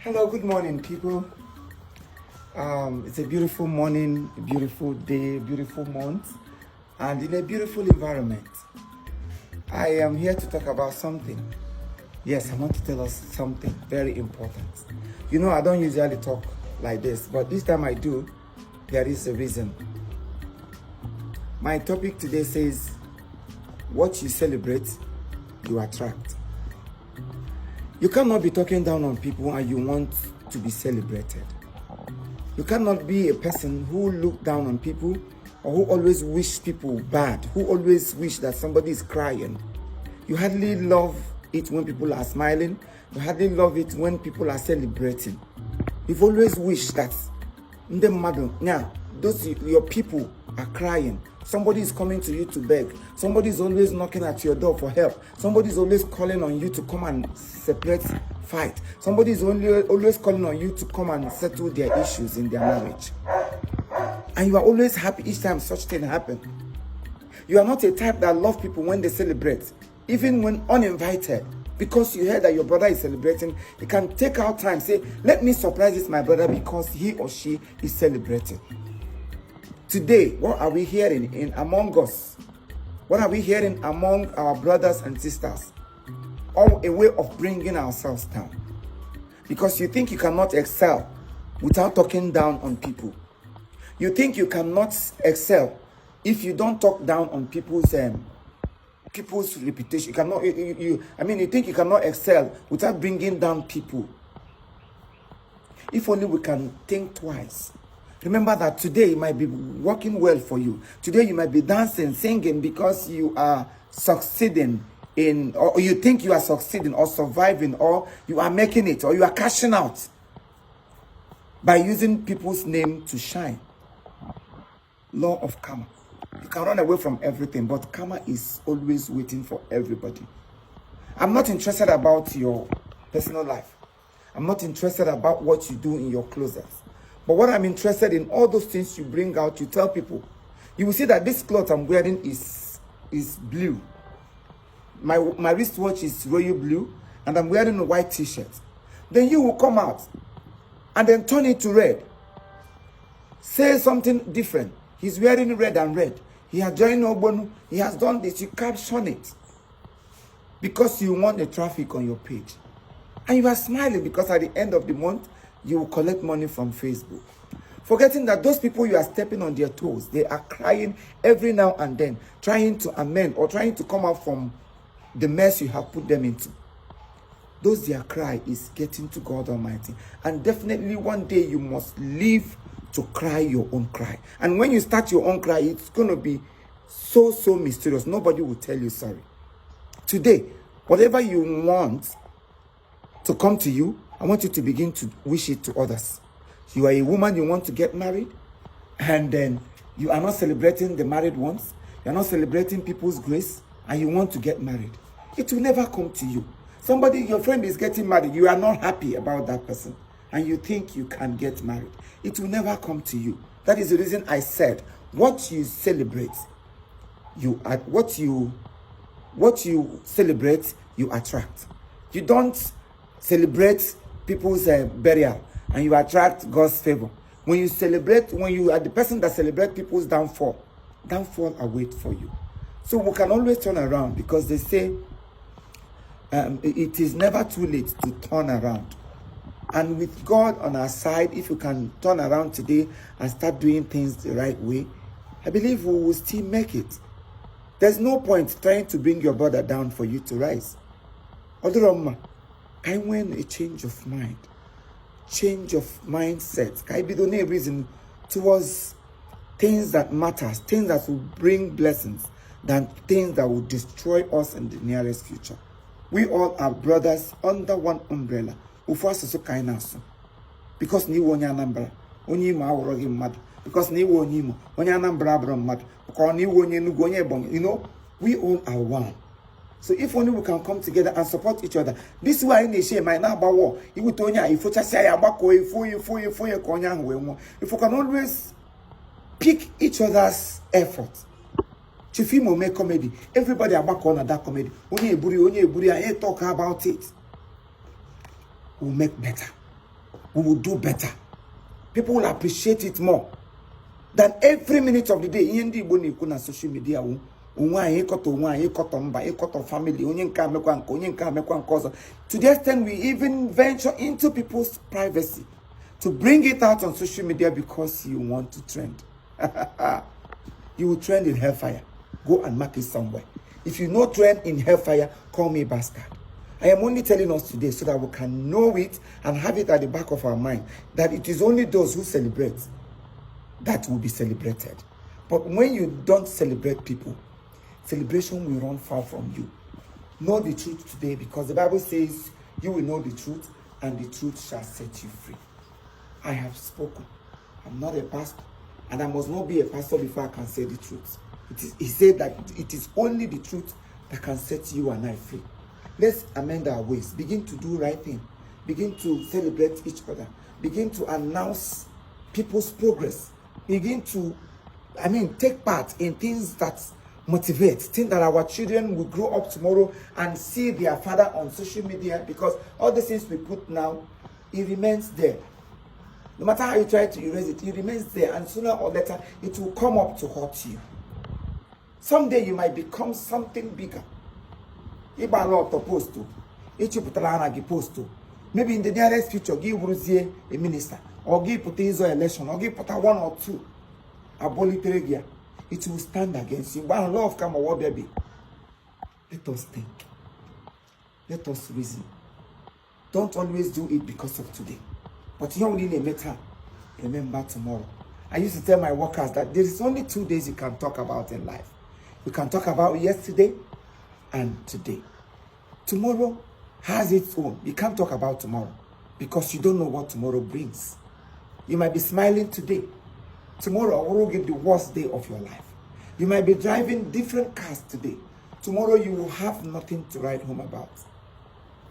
Hello, good morning, people. It's a beautiful morning, a beautiful day, a beautiful month, and in a beautiful environment. I am here to talk about something. Yes, I want to tell us something very important. You know, I don't usually talk like this, but this time I do. There is a reason. My topic today says, what you celebrate, you attract. You cannot be talking down on people and you want to be celebrated. You cannot be a person who look down on people or who always wish people bad, who always wish that somebody is crying. You hardly love it when people are smiling. You hardly love it when people are celebrating. You've always wished that your people are crying. Somebody is coming to you to beg. Somebody is always knocking at your door for help. Somebody is always calling on you to come and separate fight. Somebody is always calling on you to come and settle their issues in their marriage. And you are always happy each time such thing happens. You are not a type that love people when they celebrate, even when uninvited. Because you heard that your brother is celebrating, you can take out time, say, let me surprise this my brother because he or she is celebrating. Today, what are we hearing in among us? What are we hearing among our brothers and sisters? All a way of bringing ourselves down. Because you think you cannot excel without talking down on people. You think you cannot excel if you don't talk down on people's reputation. You think you cannot excel without bringing down people. If only we can think twice. Remember that today it might be working well for you. Today you might be dancing, singing because you are succeeding or you think you are succeeding or surviving, or you are making it, or you are cashing out by using people's name to shine. Law of karma. You can run away from everything, but karma is always waiting for everybody. I'm not interested about your personal life. I'm not interested about what you do in your closet. But what I'm interested in, all those things you bring out, you tell people. You will see that this cloth I'm wearing is blue. My wristwatch is royal blue, and I'm wearing a white t-shirt. Then you will come out and then turn it to red. Say something different. He's wearing red and red. He has joined Obonu. He has done this. You caption it because you want the traffic on your page. And you are smiling because at the end of the month, you will collect money from Facebook. Forgetting that those people you are stepping on their toes, they are crying every now and then, trying to amend or trying to come out from the mess you have put them into. Those their cry is getting to God Almighty. And definitely one day you must live to cry your own cry. And when you start your own cry, it's going to be so mysterious. Nobody will tell you sorry. Today, whatever you want to come to you, I want you to begin to wish it to others. You are a woman, you want to get married, and then you are not celebrating the married ones. You are not celebrating people's grace, and you want to get married. It will never come to you. Your friend is getting married, you are not happy about that person, and you think you can get married. It will never come to you. That is the reason I said, what you celebrate, what you celebrate, you attract. You don't celebrate people's burial and you attract God's favor. When you are the person that celebrates people's downfall awaits for you. So we can always turn around because they say it is never too late to turn around. And with God on our side, if you can turn around today and start doing things the right way, I believe we will still make it. There's no point trying to bring your brother down for you to rise. Although I want a change of mind, change of mindset. I be the only reason towards things that matters, things that will bring blessings, than things that will destroy us in the nearest future. We all are brothers under one umbrella. Because ni wonya Anambra, onye Imo aworogi mmadu. Because ni wonye Imo, onye Anambra abro mmadu. Because ni wonye Enugu, onye Ebonyi. You know, we all are one. So if only we can come together and support each other. This is why in the shame might not about war. If we can always pick each other's efforts. Chiefimocomedylatest comedy. Everybody back on that comedy. Only a buri, I ain't talk about it. We'll make better. we will do better. People will appreciate it more than every minute of the day. Yendi Igbo na-ekwu na social media onwe anyị ịkọtọ onwe anyị ịkọtọ mba ịkọtọ family onye nke amekwa nke onye nke amekwa nke ọzọ. To the extent we even venture into people's privacy to bring it out on social media because you want to trend. You will trend in hellfire. Go and mark it somewhere. If you no trend in hellfire, call me bastard. I am only telling us today so that we can know it and have it at the back of our mind that it is only those who celebrate that will be celebrated. But when you don't celebrate people, celebration will run far from you. Know the truth today, because the Bible says you will know the truth and the truth shall set you free. I have spoken. I'm not a pastor, and I must not be a pastor before I can say the truth. He said that it is only the truth that can set you and I free. Let's amend our ways. Begin to do right thing. Begin to celebrate each other. Begin to announce people's progress. Begin to, take part in things that motivate. Think that our children will grow up tomorrow and see their father on social media, because all the things we put now, it remains there. No matter how you try to erase it, it remains there, and sooner or later, it will come up to hurt you. Someday you might become something bigger. If a lot opposed to, post to, maybe in the nearest future, give Ruzie a minister, or give Potato election, or give Pota one or two, aboliteregia. It will stand against you. But love come over, baby. Let us think. Let us reason. Don't always do it because of today. But you only matter. Remember tomorrow. I used to tell my workers that there is only 2 days you can talk about in life. You can talk about yesterday and today. Tomorrow has its own. You can't talk about tomorrow because you don't know what tomorrow brings. You might be smiling today. Tomorrow will get the worst day of your life. You might be driving different cars today. Tomorrow you will have nothing to write home about.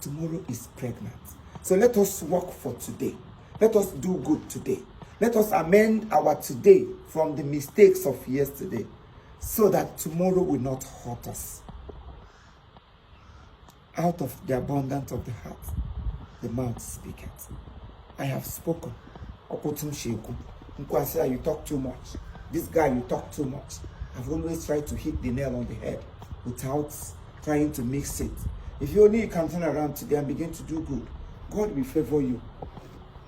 Tomorrow is pregnant. So let us work for today. Let us do good today. Let us amend our today from the mistakes of yesterday, so that tomorrow will not hurt us. Out of the abundance of the heart, the mouth speaketh. I have spoken. You talk too much. This guy, you talk too much. I've always tried to hit the nail on the head without trying to mix it. If you only can turn around today and begin to do good, God will favor you.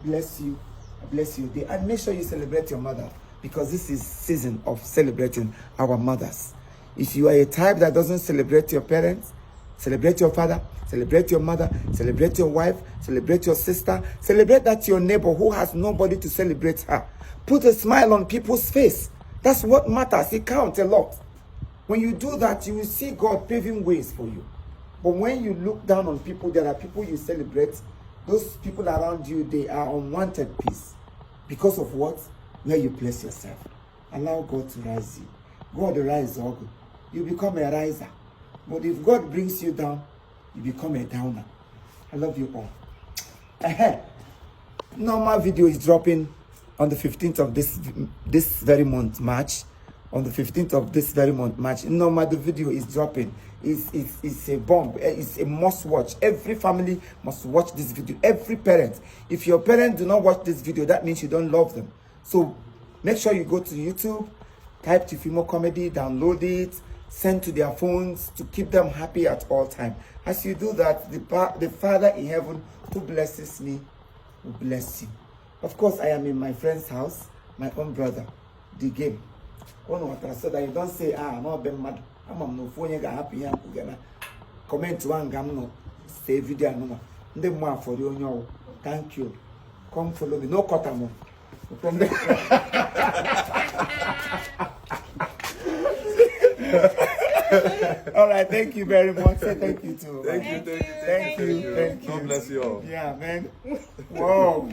Bless you. Bless you. And make sure you celebrate your mother, because this is season of celebrating our mothers. If you are a type that doesn't celebrate your parents, celebrate your father, celebrate your mother, celebrate your wife, celebrate your sister, celebrate that your neighbor who has nobody to celebrate her. Put a smile on people's face. That's what matters. It counts a lot. When you do that, you will see God paving ways for you. But when you look down on people, there are people you celebrate. Those people around you, they are unwanted peace. Because of what? Where you place yourself. Allow God to rise you. God will rise all good. You become a riser. But if God brings you down, you become a downer. I love you all. Normal video is dropping on the 15th of this very month, March. On the 15th of this very month, March. Normal, the video is dropping. It's a bomb. It's a must watch. Every family must watch this video. Every parent. If your parents do not watch this video, that means you don't love them. So make sure you go to YouTube, type Imo Comedy, download it, send to their phones to keep them happy at all times. As you do that, the Father in heaven who blesses me will bless you. Of course, I am in my friend's house, my own brother, the game. So that you don't say, I'm not being mad. I'm no phone, you got happy. Comment to one gam no save video no. The more for you, thank you. Come follow me. No cut am. From there. All right, thank you very much. Say thank you too. Thank you. Thank you. God bless you all. Yeah, man. Whoa.